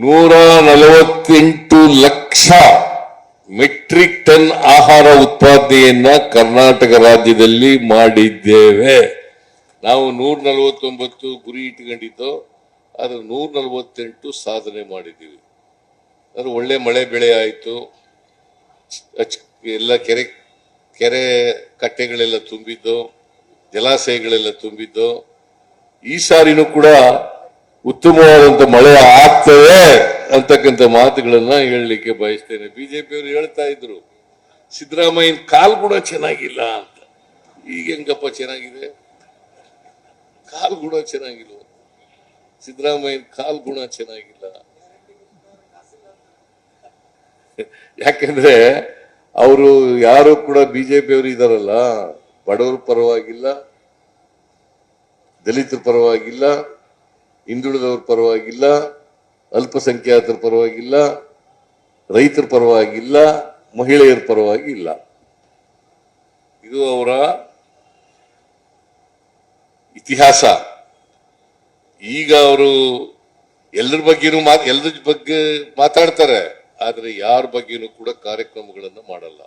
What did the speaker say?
148 lakh metric ton ಆಹಾರ ಉತ್ಪಾದನೆಯನ್ನ ಕರ್ನಾಟಕ ರಾಜ್ಯದಲ್ಲಿ ಮಾಡಿದ್ದೇವೆ. ನಾವು 149 ಗುರಿ ಇಟ್ಕೊಂಡಿದ್ದು, ಆದ್ರೆ 148 ಸಾಧನೆ ಮಾಡಿದ್ದೀವಿ. ಅದು ಒಳ್ಳೆ ಮಳೆ ಬೆಳೆ ಆಯಿತು, ಎಲ್ಲ ಕೆರೆ ಕಟ್ಟೆಗಳೆಲ್ಲ ತುಂಬಿದ್ದು, ಜಲಾಶಯಗಳೆಲ್ಲ ತುಂಬಿದ್ದು. ಈ ಸಾರಿನೂ ಕೂಡ ಉತ್ತಮವಾದಂತ ಮಳೆ ಆಗ್ತದೆ ಅಂತಕ್ಕಂಥ ಮಾತುಗಳನ್ನ ಹೇಳಲಿಕ್ಕೆ ಬಯಸ್ತೇನೆ. ಬಿಜೆಪಿಯವರು ಹೇಳ್ತಾ ಇದ್ರು ಸಿದ್ದರಾಮಯ್ಯನ ಕಾಲ್ ಕೂಡ ಚೆನ್ನಾಗಿಲ್ಲ ಅಂತ. ಈಗ ಹೆಂಗಪ್ಪ ಚೆನ್ನಾಗಿದೆ? ಕಾಲ್ ಗುಣ ಚೆನ್ನಾಗಿಲ್ಲ, ಸಿದ್ದರಾಮಯ್ಯನ ಕಾಲ್ ಗುಣ ಚೆನ್ನಾಗಿಲ್ಲ. ಯಾಕೆಂದ್ರೆ ಅವರು ಯಾರು ಕೂಡ ಬಿಜೆಪಿಯವರು ಇದಾರಲ್ಲ, ಬಡವರ ಪರವಾಗಿಲ್ಲ, ದಲಿತರ ಪರವಾಗಿಲ್ಲ, ಹಿಂದುಳಿದವ್ರ ಪರವಾಗಿಲ್ಲ, ಅಲ್ಪಸಂಖ್ಯಾತರ ಪರವಾಗಿಲ್ಲ, ರೈತರ ಪರವಾಗಿಲ್ಲ, ಮಹಿಳೆಯರ ಪರವಾಗಿ ಇಲ್ಲ. ಇದು ಅವರ ಇತಿಹಾಸ. ಈಗ ಅವರು ಎಲ್ಲರ ಬಗ್ಗೆನೂ ಎಲ್ಲರ ಬಗ್ಗೆ ಮಾತಾಡ್ತಾರೆ, ಆದ್ರೆ ಯಾರ ಬಗ್ಗೆನೂ ಕೂಡ ಕಾರ್ಯಕ್ರಮಗಳನ್ನು ಮಾಡಲ್ಲ.